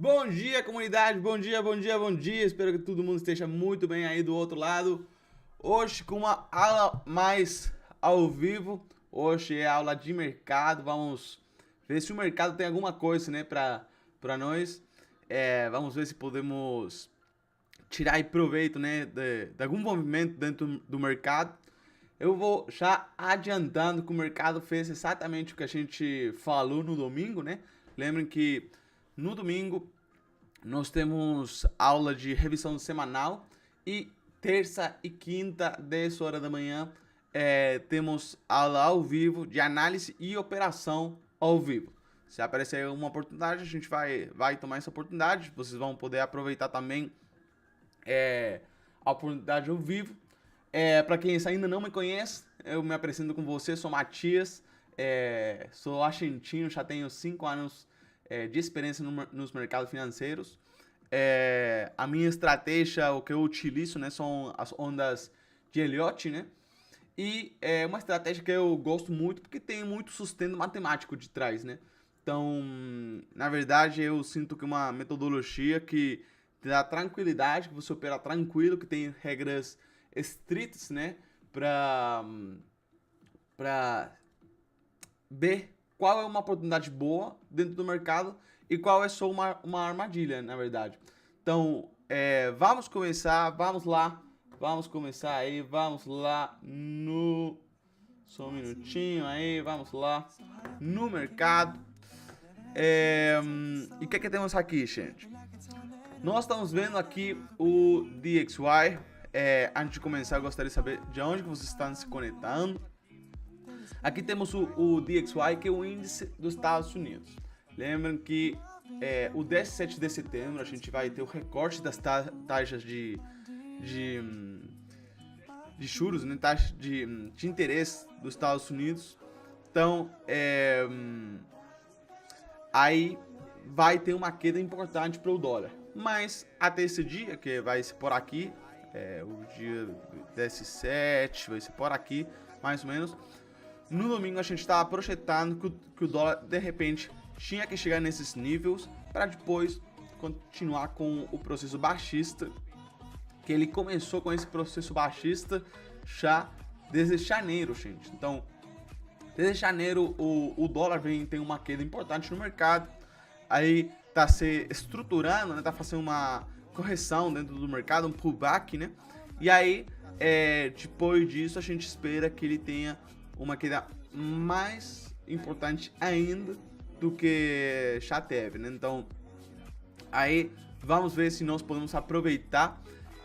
Bom dia, comunidade, bom dia, bom dia, bom dia. Espero que todo mundo esteja muito bem aí do outro lado. Hoje com uma aula mais ao vivo. Hoje é aula de mercado. Vamos ver se o mercado tem alguma coisa, né, pra nós. Vamos ver se podemos tirar aí proveito, né, de algum movimento dentro do mercado. Eu vou já adiantando que o mercado fez exatamente o que a gente falou no domingo, né? Lembrem que no domingo nós temos aula de revisão semanal e terça e quinta, 10 horas da manhã, temos aula ao vivo de análise e operação ao vivo. Se aparecer uma oportunidade, a gente vai tomar essa oportunidade. Vocês vão poder aproveitar também a oportunidade ao vivo. Para quem ainda não me conhece, eu me apresento com você, sou Matias, sou argentino, já tenho 5 anos de experiência nos mercados financeiros. A minha estratégia, o que eu utilizo, né, são as ondas de Elliott, né? E é uma estratégia que eu gosto muito porque tem muito sustento matemático de trás, né? Então, na verdade, eu sinto que é uma metodologia que te dá tranquilidade, que você opera tranquilo, que tem regras estritas, né? Para ver qual é uma oportunidade boa dentro do mercado e qual é só uma armadilha, na verdade. Então, vamos começar, vamos lá, vamos começar aí, vamos lá no... Só um minutinho aí, vamos lá no mercado. E o que temos aqui, gente? Nós estamos vendo aqui o DXY. Antes de começar, eu gostaria de saber de onde que vocês estão se conectando. Aqui temos o DXY, que é o índice dos Estados Unidos. Lembrem que o 17 de setembro a gente vai ter o recorte das taxas de juros, né, taxa de interesse dos Estados Unidos. Então, aí vai ter uma queda importante para o dólar. Mas até esse dia, que vai ser por aqui, o dia 17, vai ser por aqui, mais ou menos. No domingo a gente estava projetando que o dólar de repente tinha que chegar nesses níveis para depois continuar com o processo baixista, que ele começou com esse processo baixista já desde janeiro, gente. Então, desde janeiro o dólar tem uma queda importante no mercado, aí tá se estruturando, né, tá fazendo uma correção dentro do mercado, um pullback, né? E aí, depois disso, a gente espera que ele tenha uma queda mais importante ainda do que já teve, né? Então, aí vamos ver se nós podemos aproveitar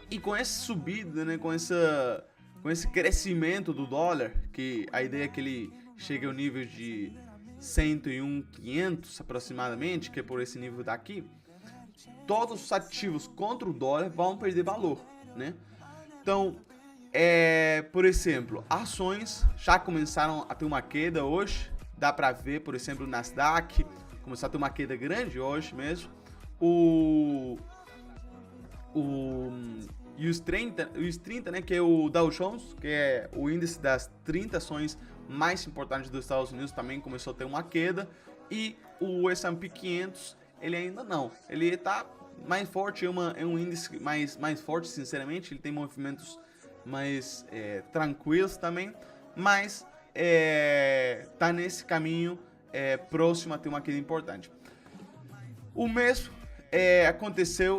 e com essa subida, né, com esse crescimento do dólar, que a ideia é que ele chegue ao nível de 101.500 aproximadamente, que é por esse nível daqui, todos os ativos contra o dólar vão perder valor, né? Então, por exemplo, ações já começaram a ter uma queda hoje. Dá pra ver, por exemplo, o Nasdaq começou a ter uma queda grande hoje mesmo. E os 30, né, que é o Dow Jones, que é o índice das 30 ações mais importantes dos Estados Unidos, também começou a ter uma queda. E o S&P 500, ele ainda não. Ele tá mais forte, é um índice mais forte, sinceramente. Ele tem movimentos mais tranquilos também, mas tá nesse caminho próximo a ter uma queda importante. O mesmo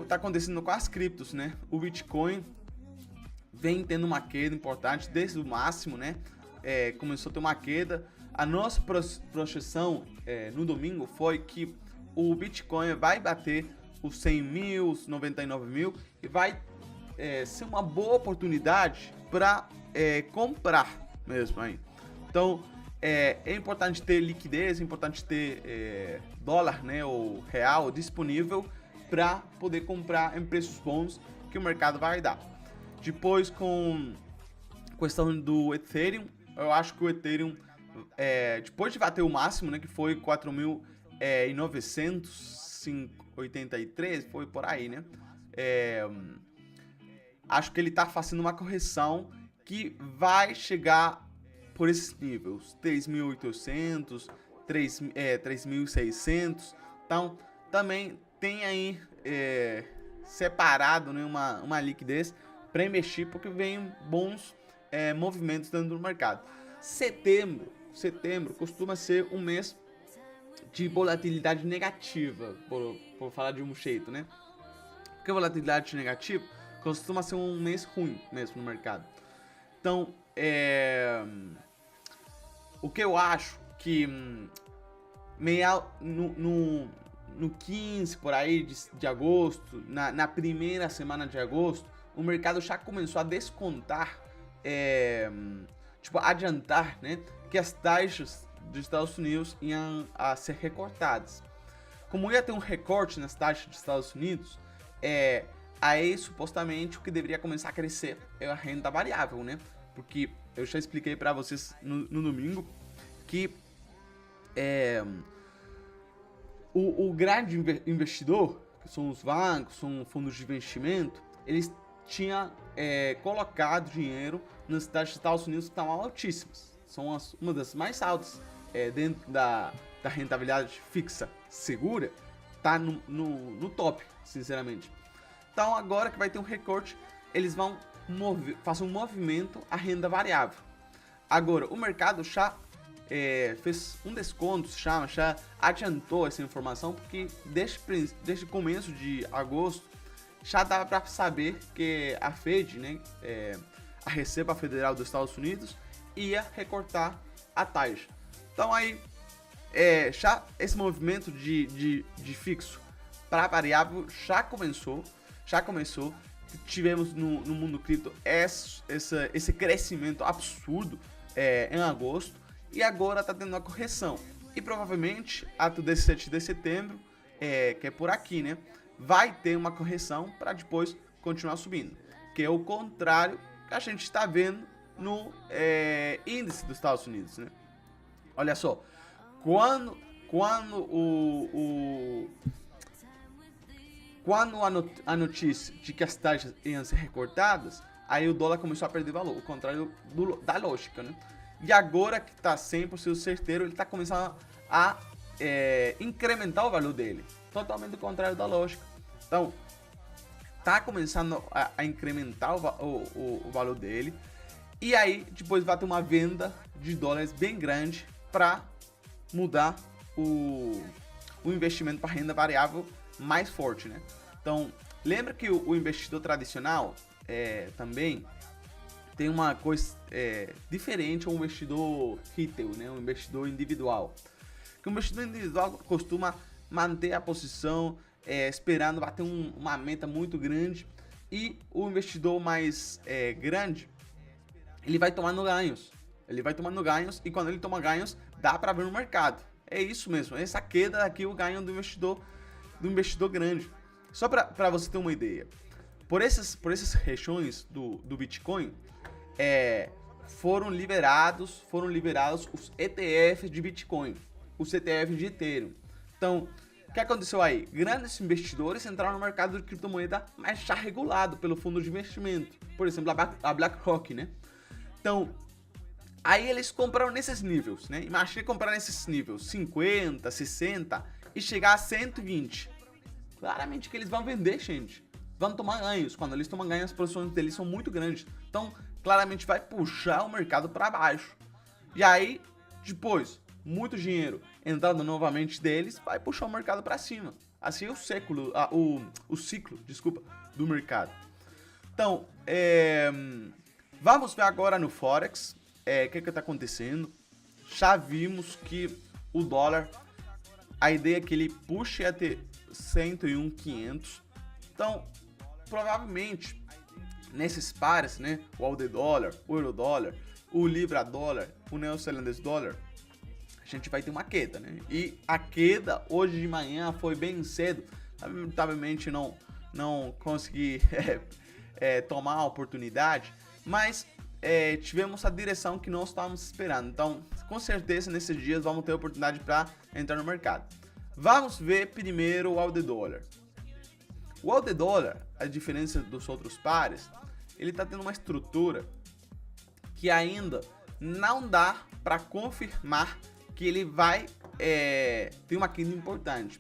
tá acontecendo com as criptos, né? O Bitcoin vem tendo uma queda importante desde o máximo, né? Começou a ter uma queda. A nossa projeção no domingo foi que o Bitcoin vai bater os 100 mil, os 99 mil e vai ser uma boa oportunidade para comprar mesmo aí. Então, é importante ter liquidez, é importante ter dólar, né, ou real disponível para poder comprar em preços bons que o mercado vai dar. Depois, com a questão do Ethereum, eu acho que o Ethereum, depois de bater o máximo, né, que foi 4.983, foi por aí, né? Acho que ele está fazendo uma correção que vai chegar por esses níveis, 3.800, 3.600. Então, também tem aí separado, né, uma liquidez para investir, porque vem bons movimentos dentro do mercado. Setembro costuma ser um mês de volatilidade negativa, por falar de um jeito, né? Porque volatilidade negativa costuma ser um mês ruim mesmo no mercado. Então, o que eu acho que no 15 por aí de agosto, na primeira semana de agosto, o mercado já começou a descontar, adiantar, né, que as taxas dos Estados Unidos iam a ser recortadas. Como ia ter um recorte nas taxas dos Estados Unidos, aí supostamente o que deveria começar a crescer é a renda variável, né? Porque eu já expliquei para vocês no domingo que o grande investidor, que são os bancos, são fundos de investimento, eles tinham colocado dinheiro nas taxas dos Estados Unidos que estavam altíssimas. São uma das mais altas dentro da rentabilidade fixa segura, tá no top, sinceramente. Então agora que vai ter um recorte, eles vão fazer um movimento à renda variável. Agora, o mercado já fez um desconto, já adiantou essa informação, porque desde o começo de agosto já dava para saber que a Fed, né, a Receita Federal dos Estados Unidos, ia recortar a taxa. Então aí, já esse movimento de fixo para variável já começou. Tivemos no mundo cripto esse crescimento absurdo em agosto, e agora está tendo uma correção. E provavelmente, até o 17 de setembro, que é por aqui, né, vai ter uma correção para depois continuar subindo. Que é o contrário que a gente está vendo no índice dos Estados Unidos, né? Olha só, quando a notícia de que as taxas iam ser recortadas, aí o dólar começou a perder valor, o contrário da lógica, né? E agora que está 100% certeiro, ele está começando a incrementar o valor dele, totalmente o contrário da lógica. Então, está começando a incrementar o valor dele, e aí depois vai ter uma venda de dólares bem grande para mudar o investimento para renda variável mais forte, né? Então, lembra que o investidor tradicional também tem uma coisa diferente ao investidor retail, né? O investidor individual. Que o investidor individual costuma manter a posição esperando bater uma meta muito grande, e o investidor mais grande, ele vai tomando ganhos. E quando ele toma ganhos, dá para ver no mercado. É isso mesmo, essa queda aqui, o ganho do investidor grande. Só para você ter uma ideia, por esses regiões do Bitcoin, foram liberados os ETFs de Bitcoin, os ETFs de Ethereum. Então, o que aconteceu aí? Grandes investidores entraram no mercado de criptomoeda, mas já regulado pelo fundo de investimento. Por exemplo, a BlackRock, né? Então, aí eles compraram nesses níveis, né? Imagina comprar nesses níveis 50, 60 e chegar a 120. Claramente que eles vão vender, gente. Vão tomar ganhos. Quando eles tomam ganhos, as posições deles são muito grandes. Então, claramente vai puxar o mercado para baixo. E aí, depois, muito dinheiro entrando novamente deles, vai puxar o mercado para cima. Assim é o ciclo, do mercado. Então, vamos ver agora no Forex o que está acontecendo. Já vimos que o dólar, a ideia é que ele puxe até 101,500. Então, provavelmente, nesses pares, né, o AUD dólar, o euro dólar, o libra dólar, o neozelandês dólar, a gente vai ter uma queda, né? E a queda hoje de manhã foi bem cedo. Lamentavelmente não consegui tomar a oportunidade, mas tivemos a direção que nós estávamos esperando. Então, com certeza, nesses dias vamos ter a oportunidade para entrar no mercado. Vamos ver primeiro o AUD dólar. O AUD dólar, a diferença dos outros pares, ele está tendo uma estrutura que ainda não dá para confirmar que ele vai ter uma queda importante.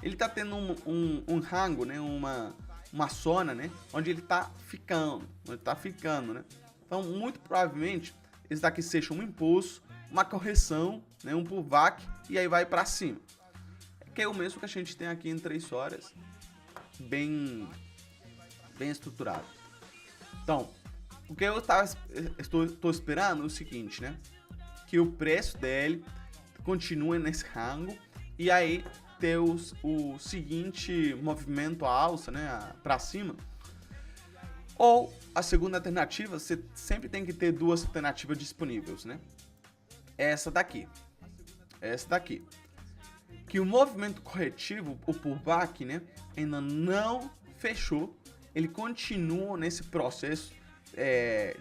ele tá tendo um rango, né? Uma zona, né? Onde ele tá ficando, né? Então, muito provavelmente, esse daqui seja um impulso, uma correção, né? Um pullback, e aí vai para cima. Que é o mesmo que a gente tem aqui em 3 horas, bem estruturado. Então, o que eu estou esperando é o seguinte, né? Que o preço dele continue nesse rango e aí ter o seguinte movimento à alça, né? Para cima. Ou a segunda alternativa, você sempre tem que ter duas alternativas disponíveis, né? Essa daqui. Que o movimento corretivo, o pullback, né? Ainda não fechou. Ele continua nesse processo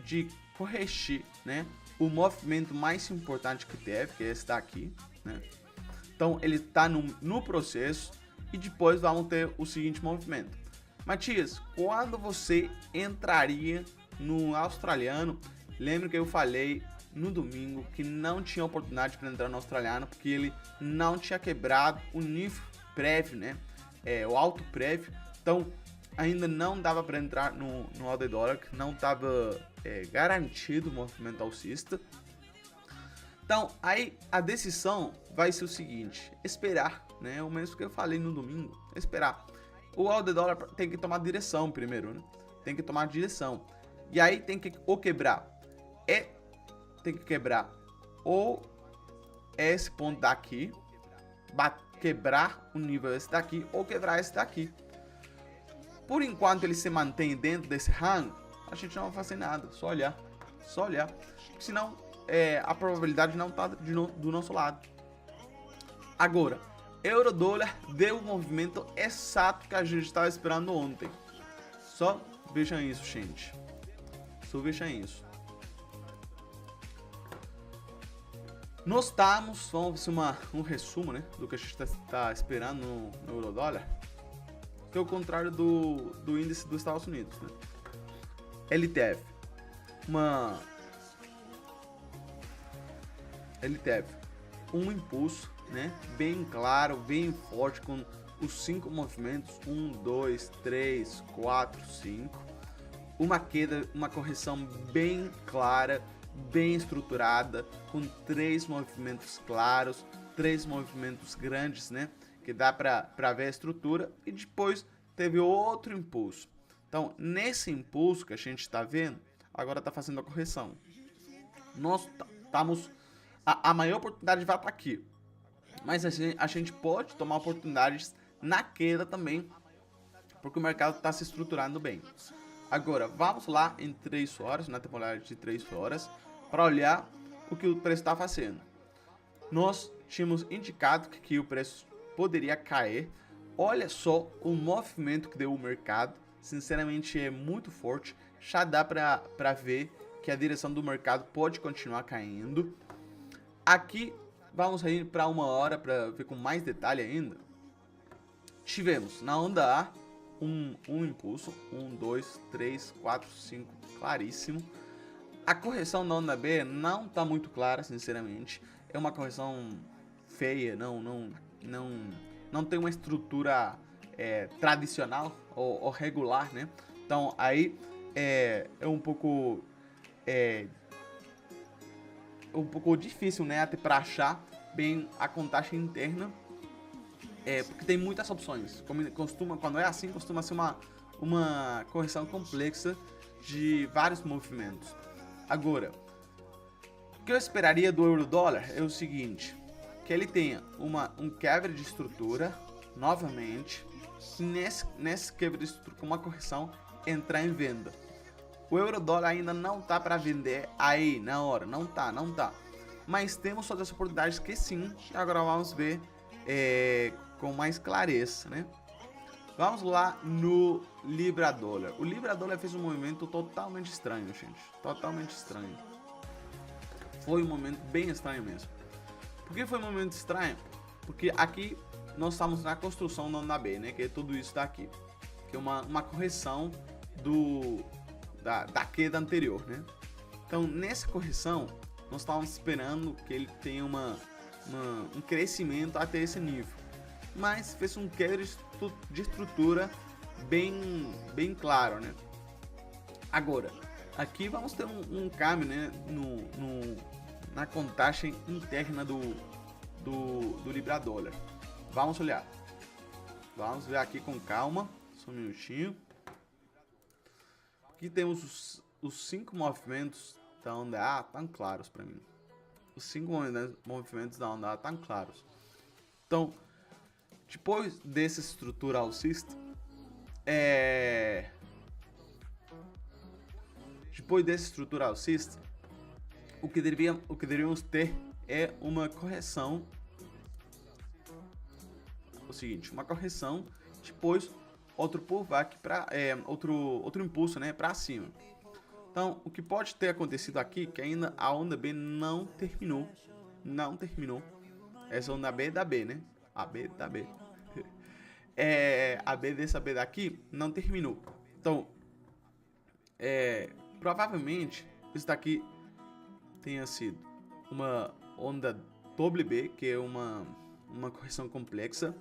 de corrigir, né? O movimento mais importante que teve, que é esse daqui, né? Então ele está no processo e depois vamos ter o seguinte movimento. Matias, quando você entraria no australiano? Lembra que eu falei no domingo que não tinha oportunidade para entrar no australiano porque ele não tinha quebrado o nível prévio, né? O alto prévio. Então ainda não dava para entrar no AUD dólar, não estava garantido o movimento alcista. Então aí a decisão vai ser o seguinte: esperar, né? O mesmo que eu falei no domingo, esperar. O AUD dólar tem que tomar direção primeiro, né? Tem que tomar direção. E aí tem que quebrar. Tem que quebrar ou esse ponto daqui, quebrar o nível esse daqui, ou quebrar esse daqui. Por enquanto ele se mantém dentro desse rango, a gente não vai fazer nada, só olhar. Porque senão a probabilidade não está do nosso lado. Agora, euro-dólar deu o movimento exato que a gente estava esperando ontem. Só vejam isso, gente. Só vejam isso. Nós estamos, vamos fazer um resumo, né, do que a gente está esperando no euro-dólar, que é o contrário do índice dos Estados Unidos, né? Ele teve um impulso, né, bem claro, bem forte, com os 5 movimentos, 1, 2, 3, 4, 5, uma queda, uma correção bem clara, bem estruturada, com 3 movimentos claros, 3 movimentos grandes, né, que dá para ver a estrutura, e depois teve outro impulso. Então, nesse impulso que a gente está vendo, agora está fazendo a correção. Nós estamos, a maior oportunidade vai estar aqui, mas a gente pode tomar oportunidades na queda também, porque o mercado está se estruturando bem. Agora, vamos lá em 3 horas, na temporada de 3 horas, para olhar o que o preço está fazendo. Nós tínhamos indicado que o preço poderia cair. Olha só o movimento que deu o mercado. Sinceramente, é muito forte. Já dá para ver que a direção do mercado pode continuar caindo. Aqui, vamos ir para 1 hora para ver com mais detalhe ainda. Tivemos na onda A um impulso, 1, 2, 3, 4, 5, claríssimo. A correção da onda B não está muito clara, sinceramente. É uma correção feia, não tem uma estrutura tradicional ou regular, né? Então aí é um pouco difícil, né, até para achar bem a contagem interna. Porque tem muitas opções. Quando é assim, costuma ser uma correção complexa de vários movimentos. Agora, o que eu esperaria do euro-dólar é o seguinte: que ele tenha um quebra de estrutura novamente, e nesse quebra de estrutura, com uma correção, entrar em venda. O euro-dólar ainda não tá para vender aí na hora, não tá. Mas temos outras oportunidades que sim. Agora vamos ver com mais clareza, né? Vamos lá no Libra-dólar. O Libra-dólar fez um movimento totalmente estranho, gente. Totalmente estranho. Foi um momento bem estranho mesmo. Por que foi um momento estranho? Porque aqui nós estamos na construção da onda B, né? Que é tudo isso daqui. Que é uma correção da queda anterior, né? Então, nessa correção, nós estávamos esperando que ele tenha um crescimento até esse nível. mas fez um quebra de estrutura bem claro, né? Agora, aqui vamos ter um câmbio, né, na contagem interna do Libra dólar. Vamos olhar. Vamos ver aqui com calma, só um minutinho. Aqui temos os 5 movimentos da onda A, tão claros para mim. Os 5 movimentos da onda A tão claros. Então, depois dessa estrutura alcista, o que deveríamos ter é uma correção. O seguinte, uma correção, depois outro pullback para outro impulso, né, para cima. Então, o que pode ter acontecido aqui, que ainda a onda B não terminou. Essa onda B da B, né? A B da B. A B dessa B daqui não terminou. Então, provavelmente isso daqui tenha sido uma onda WB, que é uma correção complexa,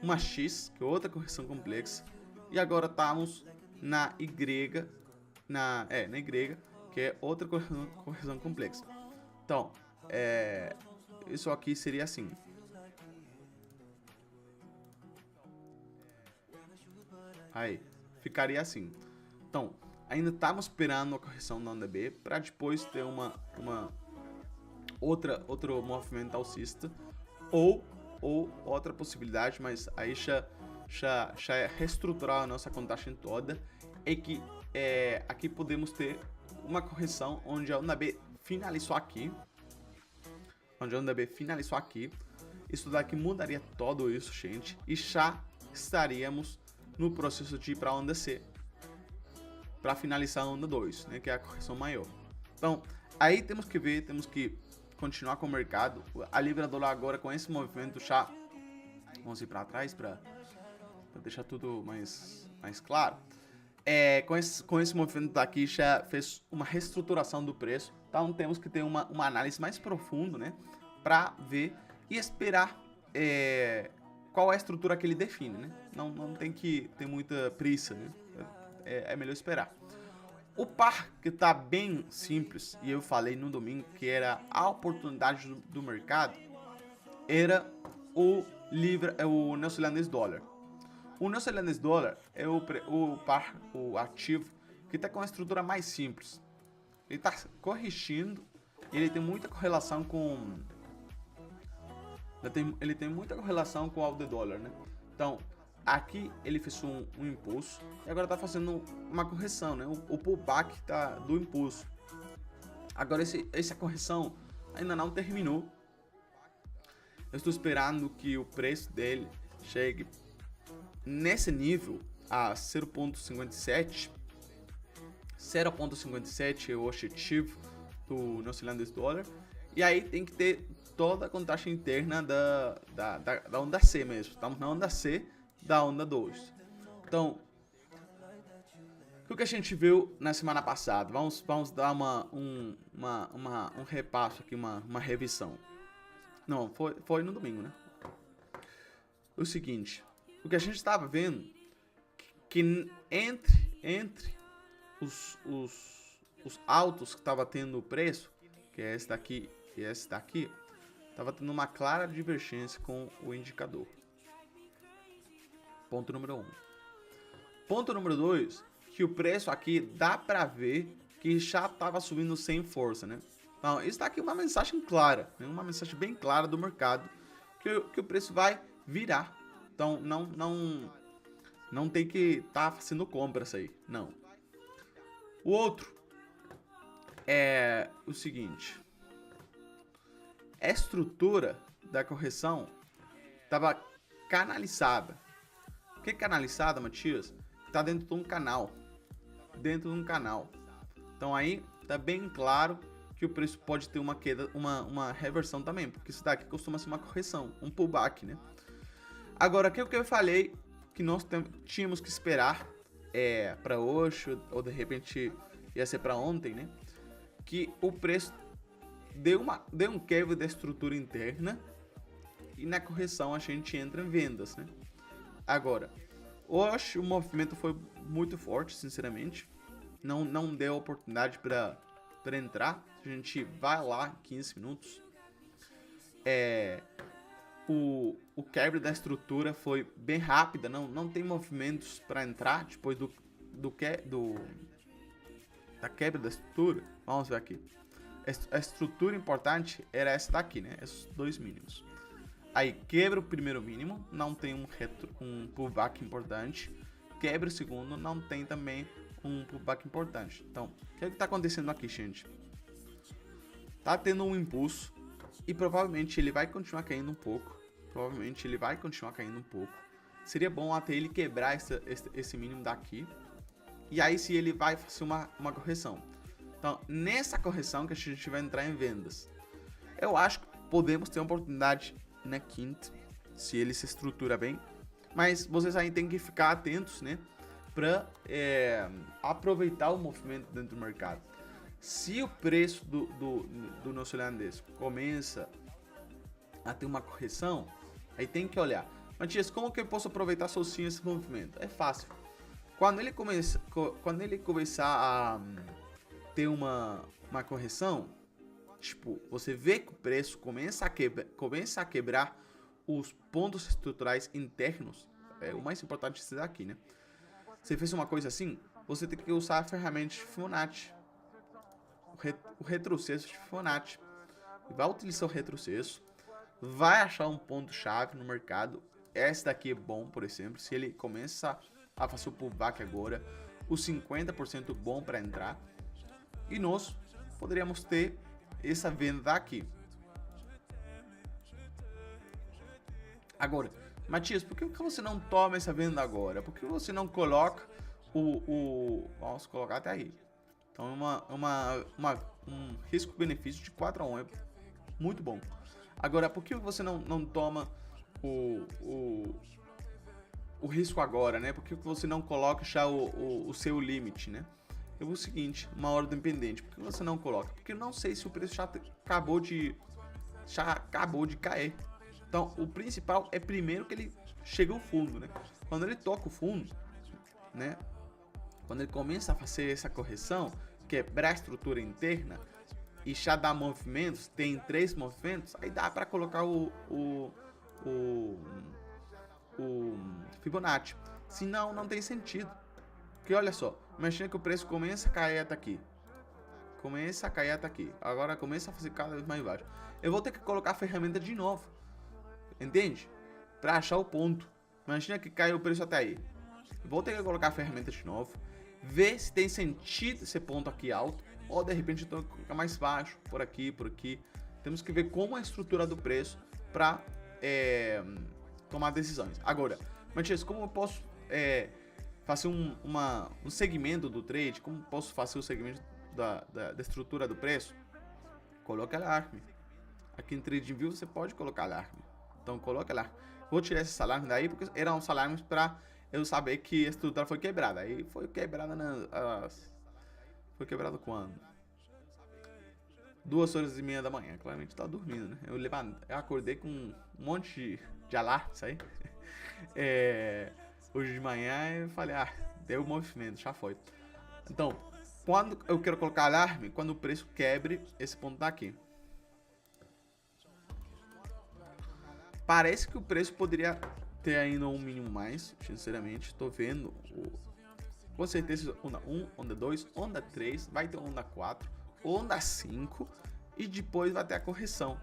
uma X, que é outra correção complexa, e agora estamos na Y, na Y, que é outra correção complexa. Então, isso aqui seria assim. Aí, ficaria assim. Então, ainda estamos esperando a correção da onda B para depois ter outro movimento alcista ou outra possibilidade, mas aí já é reestruturar a nossa contagem toda, é que aqui podemos ter uma correção onde a onda B finalizou aqui, isso daqui mudaria todo isso, gente, e já estaríamos no processo de ir para a onda C, para finalizar a onda 2, né, que é a correção maior. Então, aí temos que continuar com o mercado. A Libra dólar agora com esse movimento já, vamos ir para trás para deixar tudo mais claro. Com esse movimento daqui já fez uma reestruturação do preço. Então temos que ter uma análise mais profunda, né, para ver e esperar qual é a estrutura que ele define, né? Não tem que ter muita pressa, né? É melhor esperar. O par que está bem simples, e eu falei no domingo que era a oportunidade do mercado, era o neozelandês dólar. O neozelandês dólar é o ativo que está com a estrutura mais simples. Ele está corrigindo, ele tem muita correlação com o AUD dólar, né? Então, aqui ele fez um impulso e agora está fazendo uma correção, né? O pullback do impulso. Agora essa correção ainda não terminou. Eu estou esperando que o preço dele chegue nesse nível a 0,57. 0,57 é o objetivo do neozelandês dólar. E aí tem que ter toda a contagem interna da onda C mesmo. Estamos na onda C da onda 2. Então, o que a gente viu na semana passada? Vamos dar um repasso aqui, uma revisão. Não, foi no domingo, né? O seguinte, o que a gente estava vendo, que entre os altos que estava tendo o preço, que é esse daqui e esse daqui, estava tendo uma clara divergência com o indicador. Ponto número 1. Ponto número 2, que o preço aqui dá para ver que já estava subindo sem força, né? Então, isso daqui é uma mensagem clara, né? Uma mensagem bem clara do mercado, que o preço vai virar. Então, não tem que estar fazendo compras aí, não. O outro é o seguinte: a estrutura da correção estava canalizada. O que é canalizada, Matias? Está dentro de um canal. Então aí tá bem claro que o preço pode ter uma queda, uma reversão também, porque isso daqui costuma ser uma correção, um pullback, né? Agora, o que eu falei que nós tínhamos que esperar para hoje, ou de repente ia ser para ontem, né? Que o preço deu um quebra da estrutura interna e na correção a gente entra em vendas, né? Agora, hoje o movimento foi muito forte, sinceramente. Não deu oportunidade para entrar. A gente vai lá em 15 minutos. O quebra da estrutura foi bem rápida, não tem movimentos para entrar depois da quebra da estrutura. Vamos ver aqui. A estrutura importante era essa daqui, né? Esses dois mínimos. Aí quebra o primeiro mínimo, não tem um pullback importante. Quebra o segundo, não tem também um pullback importante. Então, o que é que tá acontecendo aqui, gente? Tá tendo um impulso e provavelmente ele vai continuar caindo um pouco. Seria bom até ele quebrar esse mínimo daqui. E aí sim ele vai fazer uma correção. Então, nessa correção que a gente vai entrar em vendas. Eu acho que podemos ter uma oportunidade na quinta, se ele se estrutura bem. Mas vocês aí tem que ficar atentos, né? Para aproveitar o movimento dentro do mercado. Se o preço do neozelandês começa a ter uma correção, aí tem que olhar. Matias, como que eu posso aproveitar sozinho esse movimento? É fácil. Quando ele começar a ter uma correção, tipo, você vê que o preço começa a quebrar os pontos estruturais internos. O mais importante é isso daqui, né? Você fez uma coisa assim, você tem que usar a ferramenta de Fibonacci. O retrocesso de Fibonacci. Vai utilizar o retrocesso, vai achar um ponto-chave no mercado. Esse daqui é bom, por exemplo, se ele começa a fazer o pullback agora, o 50% bom para entrar. E nós poderíamos ter essa venda aqui. Agora, Matias, por que você não toma essa venda agora? Por que você não coloca vamos colocar até aí. Então, um risco-benefício de 4-1 é muito bom. Agora, por que você não toma o risco agora, né? Por que você não coloca já o seu limite, né? É o seguinte, uma ordem pendente. Por que você não coloca? Porque eu não sei se o preço já acabou de cair. Então, o principal é primeiro que ele chega ao fundo, né? Quando ele toca o fundo, né? Quando ele começa a fazer essa correção, quebrar a estrutura interna e já dá movimentos, tem 3 movimentos, aí dá para colocar o Fibonacci. Senão, não tem sentido. Porque olha só, imagina que o preço começa a cair até aqui. Agora começa a fazer cada vez mais baixo. Eu vou ter que colocar a ferramenta de novo. Entende? Para achar o ponto. Imagina que caiu o preço até aí. Vou ter que colocar a ferramenta de novo. Ver se tem sentido esse ponto aqui alto. Ou de repente então colocar mais baixo. Por aqui. Temos que ver como é a estrutura do preço para tomar decisões. Agora, Matias, como eu posso fazer um segmento do trade? Como posso fazer o segmento da estrutura do preço? Coloque alarme. Aqui em TradingView você pode colocar alarme. Então coloque alarme. Vou tirar esse alarme daí porque eram os alarmes para eu saber que a estrutura foi quebrada. Aí foi quebrada foi quebrado quando? 2h30 da manhã. Claramente tá dormindo, né? Eu acordei com um monte de alarmes aí. Hoje de manhã eu falei, deu movimento, já foi. Então, quando eu quero colocar alarme, quando o preço quebre esse ponto daqui. Parece que o preço poderia ter ainda um mínimo mais, sinceramente. Estou vendo, com certeza, onda 1, onda 2, onda 3, vai ter onda 4, onda 5 e depois vai ter a correção.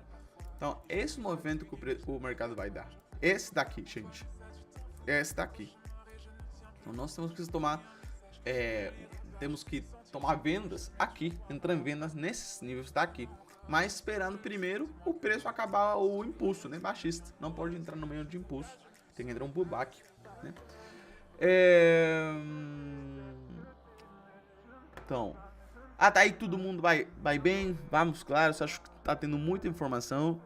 Então, esse movimento que o mercado vai dar. Esse daqui, gente. Esse daqui. Então, nós temos que tomar vendas aqui, entrar em vendas nesses níveis daqui. Mas esperando primeiro o preço acabar o impulso, né? Baixista. Não pode entrar no meio de impulso. Tem que entrar um pullback, né? Então, até aí todo mundo vai bem. Vamos, claro. Eu acho que tá tendo muita informação.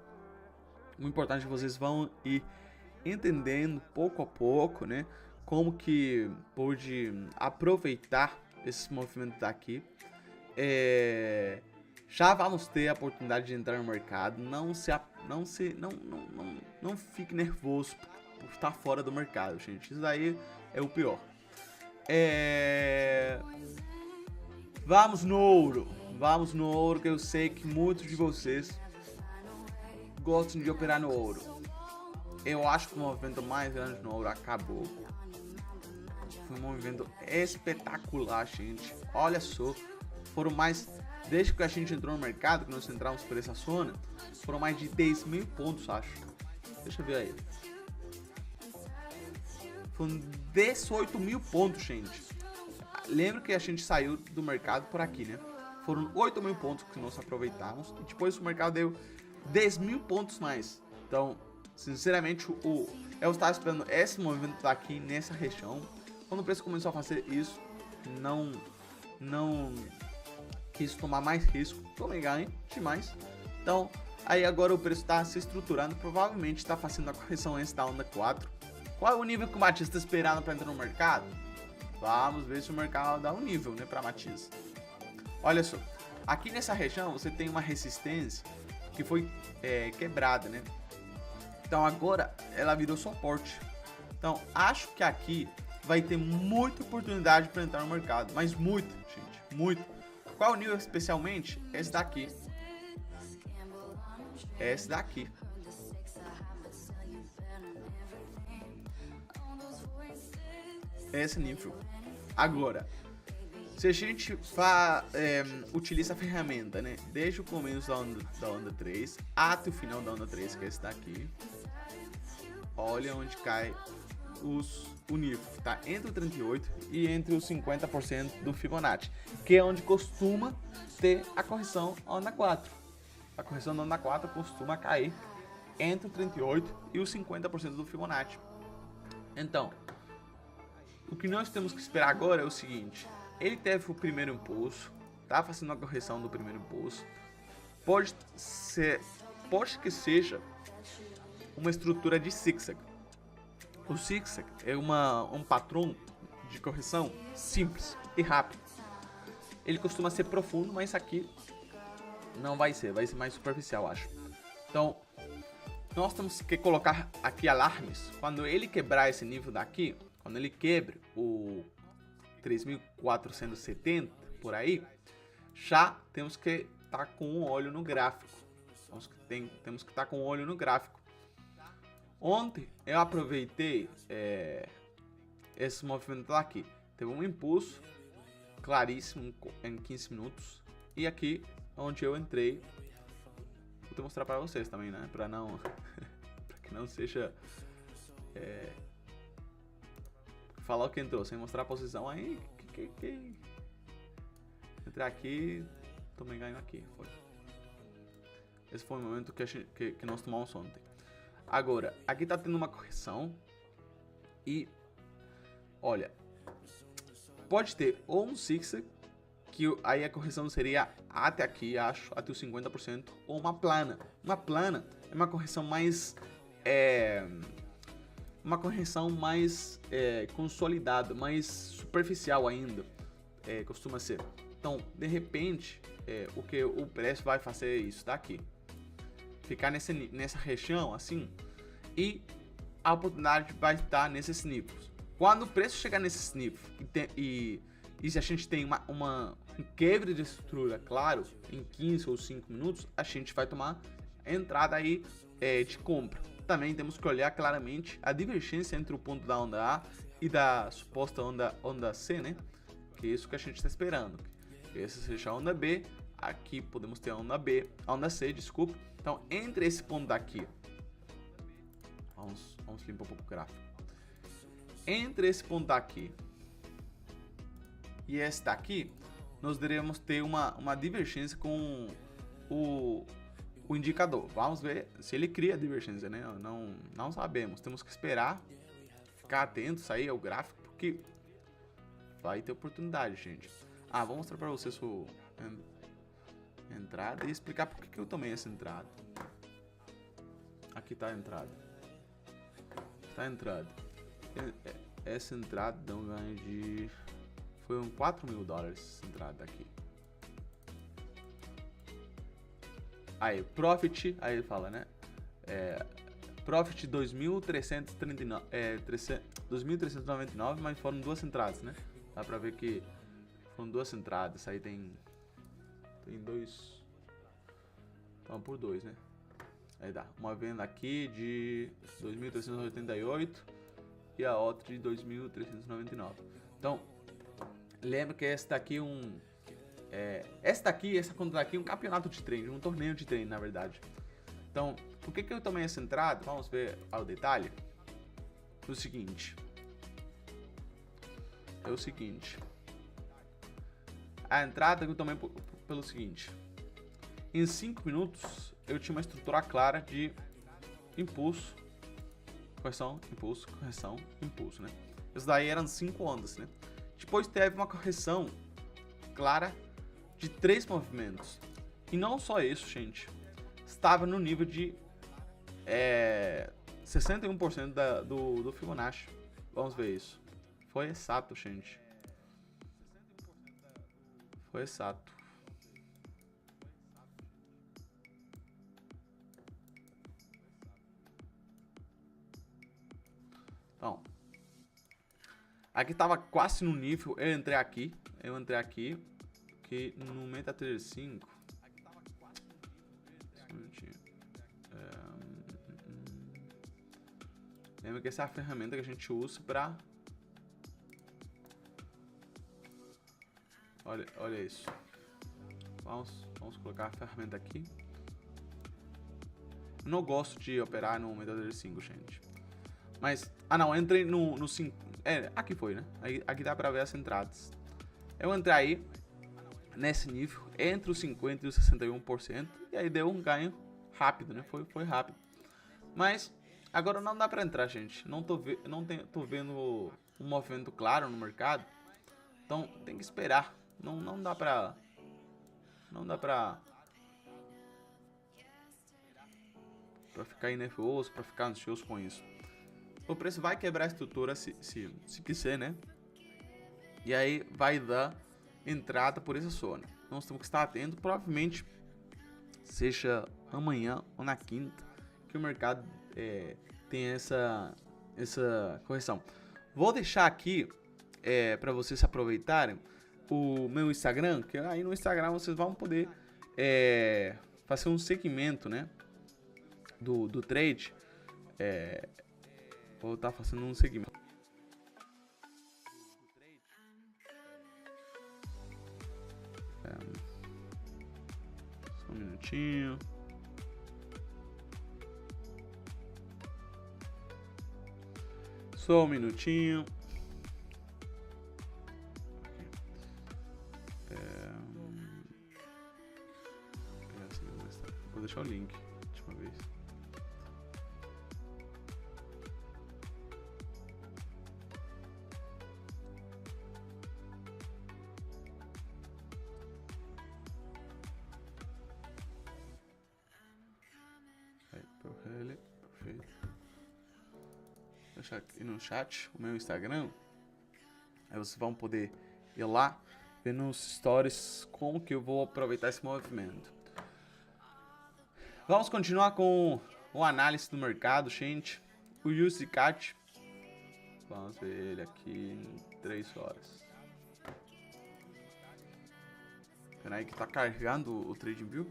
O importante é que vocês vão ir entendendo pouco a pouco, né? Como que pode aproveitar esse movimento daqui. Já vamos ter a oportunidade de entrar no mercado. não fique nervoso por estar fora do mercado, gente. Isso daí é o pior. Vamos no ouro. Vamos no ouro, que eu sei que muitos de vocês gostam de operar no ouro. Eu acho que o movimento mais grande no ouro acabou. Foi um movimento espetacular, gente. Olha só, foram mais... Desde que a gente entrou no mercado, que nós entramos por essa zona, foram mais de 10 mil pontos, acho. Deixa eu ver aí. Foram 18 mil pontos, gente. Lembra que a gente saiu do mercado por aqui, né? Foram 8 mil pontos que nós aproveitamos. E depois o mercado deu 10 mil pontos mais. Então, sinceramente, eu estava esperando esse movimento daqui nessa região. Quando o preço começou a fazer isso, não quis tomar mais risco. Tomei ganho demais. Então, aí agora o preço está se estruturando. Provavelmente está fazendo a correção antes da onda 4. Qual é o nível que o Matias está esperando para entrar no mercado? Vamos ver se o mercado dá um nível, né, para Matias. Olha só, aqui nessa região você tem uma resistência que foi quebrada, né? Então agora ela virou suporte. Então acho que aqui vai ter muita oportunidade para entrar no mercado, mas muito, gente, muito. Qual o nível especialmente? Esse daqui. Esse daqui. Esse nível. Agora, se a gente utiliza a ferramenta, né, desde o começo da onda 3 até o final da onda 3, que é esse daqui, olha onde cai o nível, tá? Entre o 38 e entre os 50% do Fibonacci, que é onde costuma ter a correção onda 4. A correção da onda 4 costuma cair entre o 38 e os 50% do Fibonacci. Então, o que nós temos que esperar agora é o seguinte: ele teve o primeiro impulso, tá fazendo a correção do primeiro impulso. Pode que seja uma estrutura de zigzag. O zigzag é um padrão de correção simples e rápido. Ele costuma ser profundo, mas aqui não vai ser mais superficial, acho. Então, nós temos que colocar aqui alarmes. Quando ele quebrar esse nível daqui, quando ele quebre o 3.470 por aí, já temos que estar com um olho no gráfico. Temos que estar com um olho no gráfico. Ontem eu aproveitei esse movimento aqui. Teve um impulso claríssimo em 15 minutos. E aqui onde eu entrei, vou mostrar para vocês também, né? Para que não seja falar o que entrou sem mostrar a posição. Aí entrei aqui, tomei ganho aqui. Esse foi o momento que nós tomamos ontem. Agora, aqui tá tendo uma correção. E olha, pode ter ou um zigzag, que aí a correção seria até aqui, acho, até os 50%, ou uma plana. Uma plana é uma correção mais consolidada, mais superficial ainda, costuma ser. Então, de repente, o que o preço vai fazer é isso daqui, ficar nessa região assim, e a oportunidade vai estar nesses níveis. Quando o preço chegar nesses níveis e se a gente tem um quebre de estrutura, claro, em 15 ou 5 minutos, a gente vai tomar entrada aí de compra. Também temos que olhar claramente a divergência entre o ponto da onda A e da suposta onda C, né? Que é isso que a gente está esperando. Que essa seja a onda B, aqui podemos ter a onda C, desculpa. Então, entre esse ponto daqui, vamos limpar um pouco o gráfico. Entre esse ponto daqui e esse daqui, nós devemos ter uma divergência com o indicador. Vamos ver se ele cria divergência, né? Não sabemos. Temos que esperar, ficar atentos aí ao gráfico, porque vai ter oportunidade, gente. Vou mostrar para vocês entrada e explicar por que eu tomei essa entrada. Aqui tá a entrada. Essa entrada dá um ganho de... Foi um 4 mil dólares essa entrada aqui. Aí, profit, aí ele fala, né? Profit 2.399, mas foram 2 entradas, né? Dá pra ver que foram 2 entradas. Aí tem 2. Então por 2, né? Aí dá uma venda aqui de 2.388 e a outra de 2.399. Então lembra que essa daqui essa conta daqui é um campeonato de treino, um torneio de treino, na verdade. Então, por que eu tomei essa entrada? Vamos ver ao detalhe. O seguinte. A entrada que eu tomei pelo seguinte. Em 5 minutos, eu tinha uma estrutura clara de impulso, correção, impulso, correção, impulso, né? Isso daí eram 5 ondas, né? Depois teve uma correção clara de 3 movimentos. E não só isso, gente. Estava no nível de 61% do Fibonacci. Vamos ver isso. Foi exato, gente. Foi exato. Então, aqui estava quase no nível. Eu entrei aqui, que no MetaTrader 5. Lembra que essa é a ferramenta que a gente usa para... Olha isso. Vamos colocar a ferramenta aqui. Eu não gosto de operar no MetaTrader 5, gente. Mas... Ah, não. Eu entrei no 5. Aqui foi, né? Aqui dá pra ver as entradas. Eu entrei aí, nesse nível, entre os 50% e os 61%. E aí deu um ganho rápido, né? Foi rápido. Mas... Agora não dá pra entrar, gente. Não tô vendo um movimento claro no mercado. Então tem que esperar. Não dá pra ficar nervoso, pra ficar ansioso com isso. O preço vai quebrar a estrutura se quiser, né? E aí vai dar entrada por essa zona. Nós temos que estar atento. Provavelmente seja amanhã ou na quinta que o mercado tem essa correção. Vou deixar aqui para vocês aproveitarem o meu Instagram, que aí no Instagram vocês vão poder fazer um segmento, né, do trade. Vou estar fazendo um segmento. Só um minutinho. Só um minutinho. Vou deixar o link de uma vez. Perfeito. Vou deixar aqui no chat o meu Instagram. Aí vocês vão poder ir lá ver nos stories como que eu vou aproveitar esse movimento. Vamos continuar com o análise do mercado, gente. O USDCAT. Vamos ver ele aqui em 3 horas. Espera aí que tá carregando o TradingView.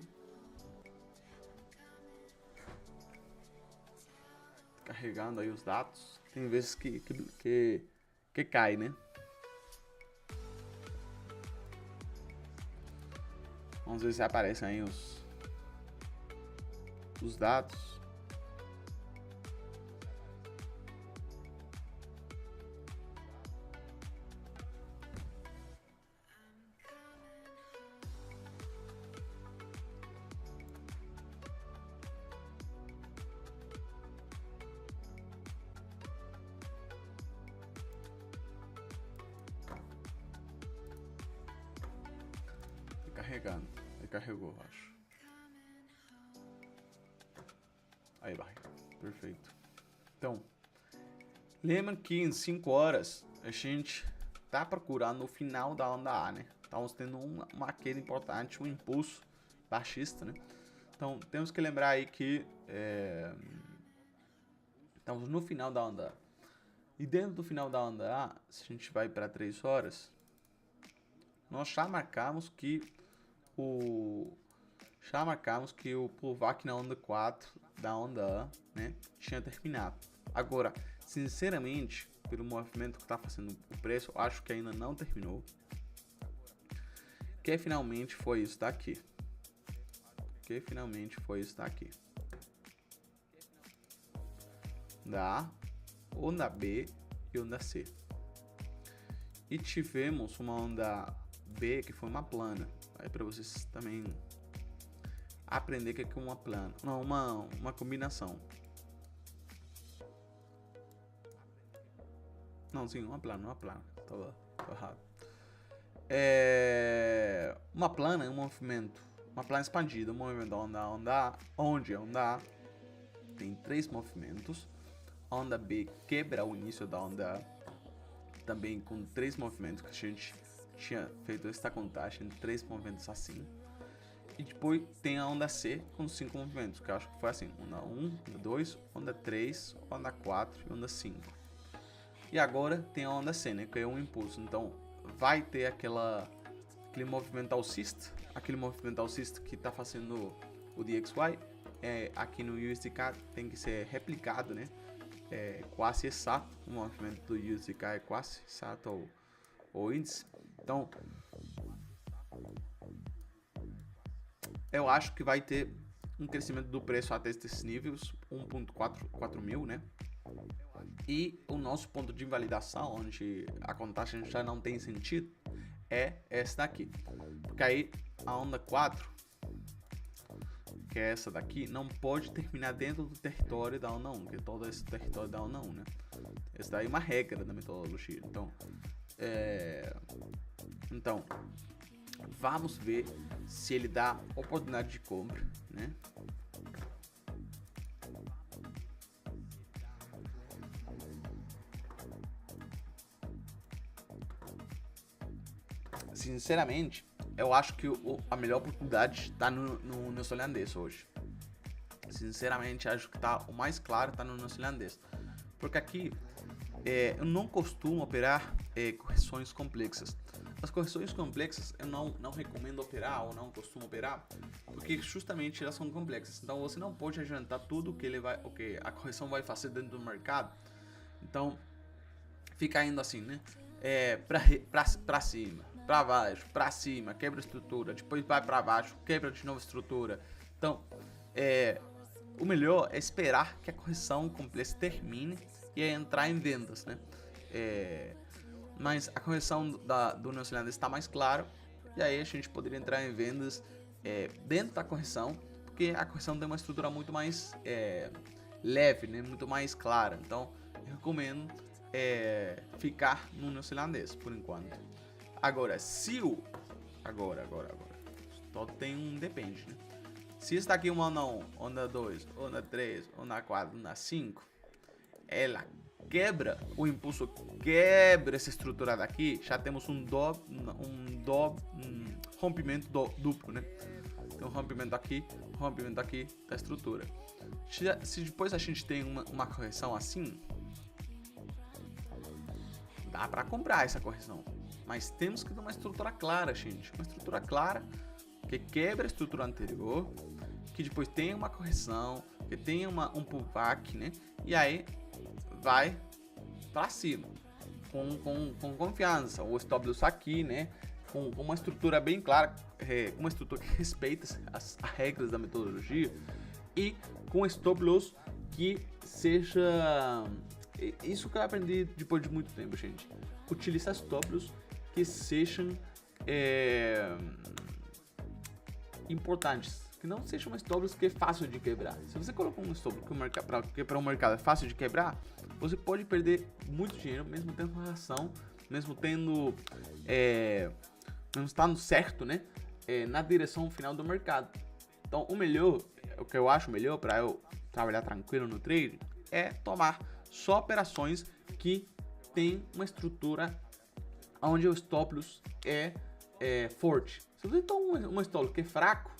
Carregando aí os dados. Tem vezes que cai, né? Vamos ver se aparecem aí os dados. Carregando. Ele carregou, acho. Aí vai. Perfeito. Então, lembra que em 5 horas a gente tá procurando o final da onda A, né? Estamos tendo uma queda importante, um impulso baixista, né? Então, temos que lembrar aí que estamos no final da onda A. E dentro do final da onda A, se a gente vai para 3 horas, nós já marcamos que o pullback na onda 4 da onda A, né, tinha terminado. Agora, sinceramente, pelo movimento que está fazendo o preço, eu acho que ainda não terminou. Que finalmente foi isso daqui. Da A, onda B e onda C. E tivemos uma onda B que foi uma plana. Aí para vocês também aprender que é uma plana, não, uma combinação. Não, sim, uma plana. Tô errado. Uma plana é um movimento, uma plana expandida, um movimento da onda A, onde a onda A tem 3 movimentos, a onda B quebra o início da onda A, também com 3 movimentos, que a gente tinha feito esta contagem, 3 movimentos assim. E depois tem a onda C com 5 movimentos, que eu acho que foi assim, onda 1, onda 2, onda 3, onda 4 e onda 5. E agora tem a onda C, né, que é um impulso, então vai ter aquele movimento alcista, que está fazendo o DXY, aqui no USDK tem que ser replicado, né, quase exato, o movimento do USDK é quase exato o índice. Então, eu acho que vai ter um crescimento do preço até esses níveis, 1.4 mil, né? E o nosso ponto de invalidação, onde a contagem já não tem sentido, é essa daqui. Porque aí a onda 4, que é essa daqui, não pode terminar dentro do território da onda 1, que é todo esse território da onda 1, né? Essa daí é uma regra da metodologia. Então, vamos ver se ele dá oportunidade de compra, né? Sinceramente, eu acho que a melhor oportunidade está no neozelandês hoje. Sinceramente, acho que o mais claro está no neozelandês. Porque aqui eu não costumo operar correções complexas. As correções complexas eu não recomendo operar ou não costumo operar, porque justamente elas são complexas. Então você não pode adiantar tudo que a correção vai fazer dentro do mercado. Então fica indo assim, né? Pra cima, pra baixo, pra cima, quebra a estrutura, depois vai pra baixo, quebra de novo a estrutura. Então, o melhor é esperar que a correção complexa termine e aí entrar em vendas, né? Mas a correção do neozelandês está mais claro, e aí a gente poderia entrar em vendas dentro da correção, porque a correção tem uma estrutura muito mais leve, né? Muito mais clara. Então, eu recomendo ficar no neozelandês por enquanto. Agora, se o agora só tem um depende, né? Se está aqui uma onda 1, onda 2, onda 3, onda 4, onda 5, ela quebra o impulso, quebra essa estrutura daqui, já temos um rompimento duplo, né? Tem um rompimento aqui da estrutura. Se depois a gente tem uma correção assim, dá para comprar essa correção, mas temos que ter uma estrutura clara, gente, uma estrutura clara que quebra a estrutura anterior, que depois tem uma correção, que tem um pullback, né? E aí vai para cima com confiança, o stop loss aqui, né? Com uma estrutura bem clara, uma estrutura que respeita as regras da metodologia e com stop loss que seja isso que eu aprendi depois de muito tempo, gente. Utilizar stop loss que sejam importantes, que não seja uma stop loss que é fácil de quebrar. Se você colocar um stop loss que para o mercado é fácil de quebrar, você pode perder muito dinheiro, mesmo tendo razão, mesmo tendo mesmo estando certo, né, na direção final do mercado. Então, o que eu acho melhor para eu trabalhar tranquilo no trade é tomar só operações que tem uma estrutura onde o stop loss é forte. Se você toma um stop loss que é fraco,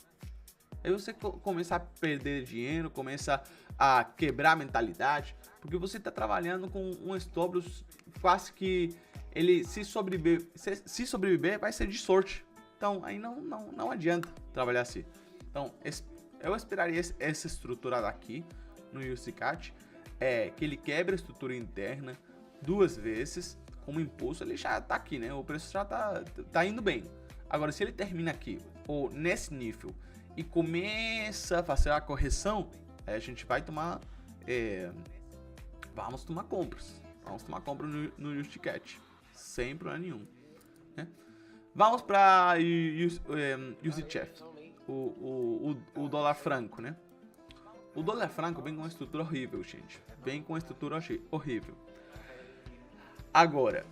aí você começa a perder dinheiro, começa a quebrar a mentalidade, porque você está trabalhando com um stop loss quase que ele se sobreviver vai ser de sorte. Então aí não adianta trabalhar assim. Então eu esperaria essa estrutura daqui no USDCAT, que ele quebre a estrutura interna 2 vezes, como impulso ele já tá aqui, né? O preço já tá indo bem. Agora, se ele termina aqui, ou nesse nível, e começa a fazer a correção, aí a gente vai tomar, vamos tomar compras. Vamos tomar compras no USDCAT, sem problema nenhum, né? Vamos para USDCHF, o dólar franco, né? O dólar franco vem com uma estrutura horrível, gente. Vem com uma estrutura horrível. Agora,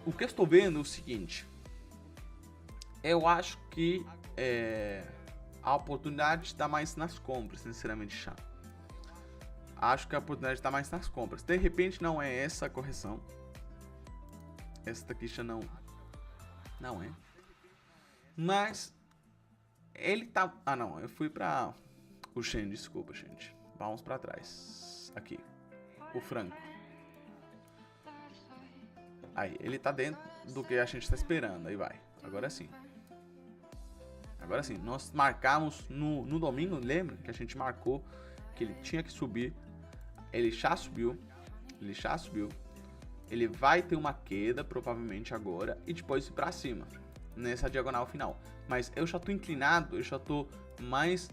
o que eu estou vendo é o seguinte. Eu acho que a oportunidade está mais nas compras, sinceramente, chá. Acho que a oportunidade está mais nas compras. De repente não é essa a correção. Essa daqui já não é. Mas ele tá... Ah, não. Eu fui para o Shen, desculpa, gente. Vamos para trás. Aqui. O franco. Aí, ele tá dentro do que a gente está esperando. Aí vai. Agora sim. Agora sim. Nós marcamos no domingo, lembra? Que a gente marcou que ele tinha que subir. Ele já subiu. Ele vai ter uma queda, provavelmente agora. E depois ir pra cima. Nessa diagonal final. Mas eu já tô inclinado. Eu já tô mais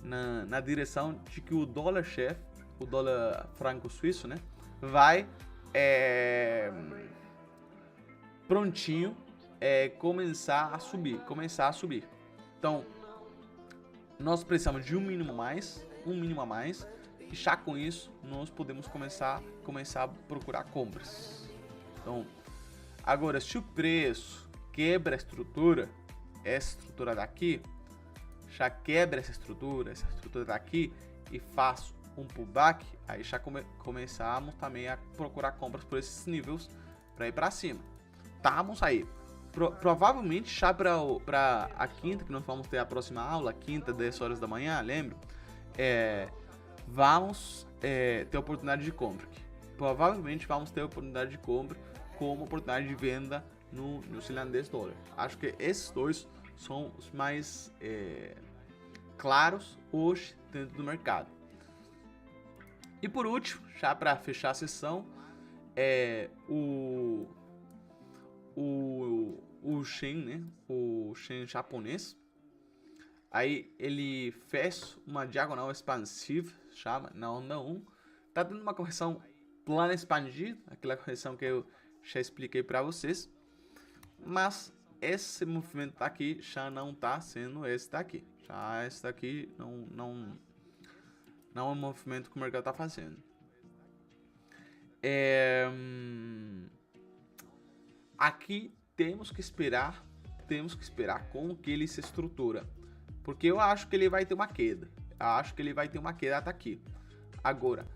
na direção de que o dólar chefe, o dólar franco suíço, né? Vai... prontinho começar a subir. Então nós precisamos de um mínimo a mais, e já com isso nós podemos começar a procurar compras. Então agora, se o preço quebra a estrutura, essa estrutura daqui já quebra essa estrutura daqui e faz um pullback, aí já começamos também a procurar compras por esses níveis para ir para cima. Estamos aí. Provavelmente já para a quinta, que nós vamos ter a próxima aula, quinta, 10 horas da manhã, lembra? Vamos ter oportunidade de compra aqui. Provavelmente vamos ter oportunidade de compra como oportunidade de venda no neozelandês dólar. Acho que esses dois são os mais claros hoje dentro do mercado. E por último, já para fechar a sessão, o Shen, né? O Shen japonês. Aí ele fez uma diagonal expansiva, chama, na onda 1. Tá dando uma correção plana expandida, aquela correção que eu já expliquei para vocês. Mas esse movimento aqui já não tá sendo esse daqui. Já esse daqui não é um movimento que o mercado está fazendo. Aqui temos que esperar como que ele se estrutura, porque eu acho que ele vai ter uma queda. Até aqui. Agora,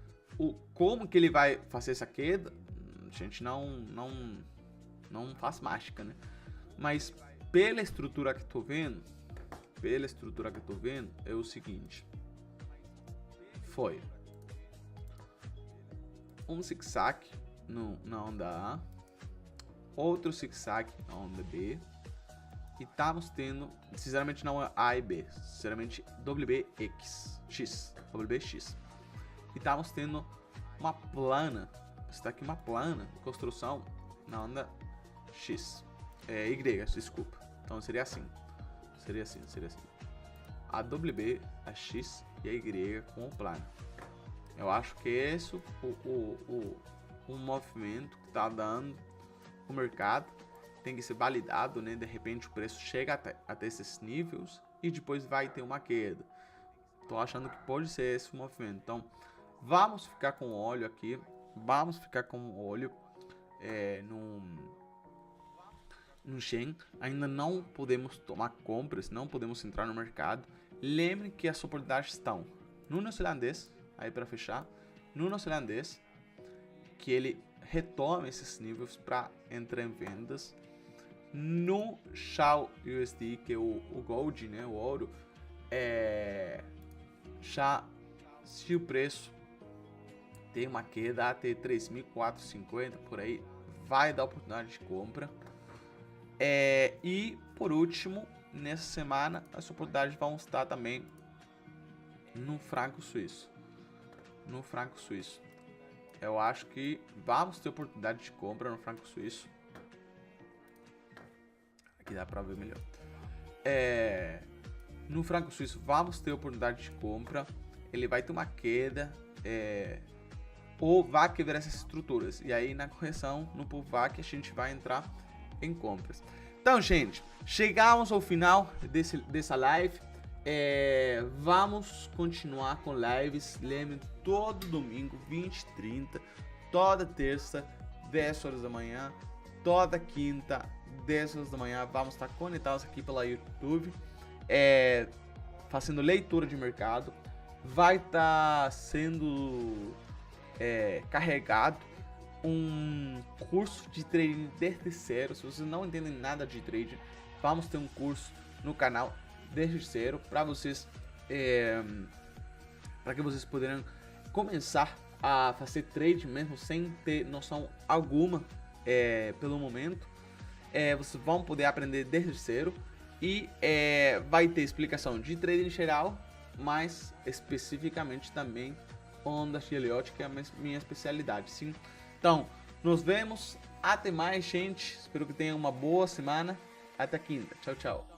como que ele vai fazer essa queda? A gente não faz mágica, né? Mas pela estrutura que eu tô vendo, é o seguinte. Foi um zig-zag na onda A, outro zig-zag na onda B, e estamos tendo, sinceramente não é A e B, sinceramente WBX, e estamos tendo uma plana, está aqui uma plana de construção na onda Y, desculpa, então seria assim, a WB, a X e a Y com o plano. Eu acho que esse o movimento que está dando o mercado tem que ser validado, né? De repente o preço chega até esses níveis e depois vai ter uma queda. Tô achando que pode ser esse o movimento. Então vamos ficar com olho aqui, no Shen. Ainda não podemos tomar compras, não podemos entrar no mercado. Lembre que as oportunidades estão no neozelandês, aí para fechar, no neozelandês, que ele retoma esses níveis para entrar em vendas, no SHA USD, que é o Gold, né, o ouro, já se o preço tem uma queda até 3.450 por aí, vai dar oportunidade de compra. E por último, nessa semana as oportunidades vão estar também no franco suíço. Eu acho que vamos ter oportunidade de compra no franco suíço. Aqui dá para ver melhor. No franco suíço vamos ter oportunidade de compra. Ele vai ter uma queda, ou vai quebrar essas estruturas. E aí na correção, no pullback, a gente vai entrar em compras. Então, gente, chegamos ao final dessa live. Vamos continuar com lives. Lembre, todo domingo, 20h30. Toda terça, 10 horas da manhã. Toda quinta, 10 horas da manhã. Vamos estar conectados aqui pela YouTube, fazendo leitura de mercado. Vai estar sendo carregado um curso de trading desde zero. Se vocês não entendem nada de trading, vamos ter um curso no canal desde zero para vocês, para que vocês poderão começar a fazer trade mesmo sem ter noção alguma pelo momento. Vocês vão poder aprender desde zero e vai ter explicação de trading geral, mas especificamente também ondas de Elliott, que é a minha especialidade, sim. Então, nos vemos, até mais, gente. Espero que tenham uma boa semana. Até quinta. Tchau, tchau.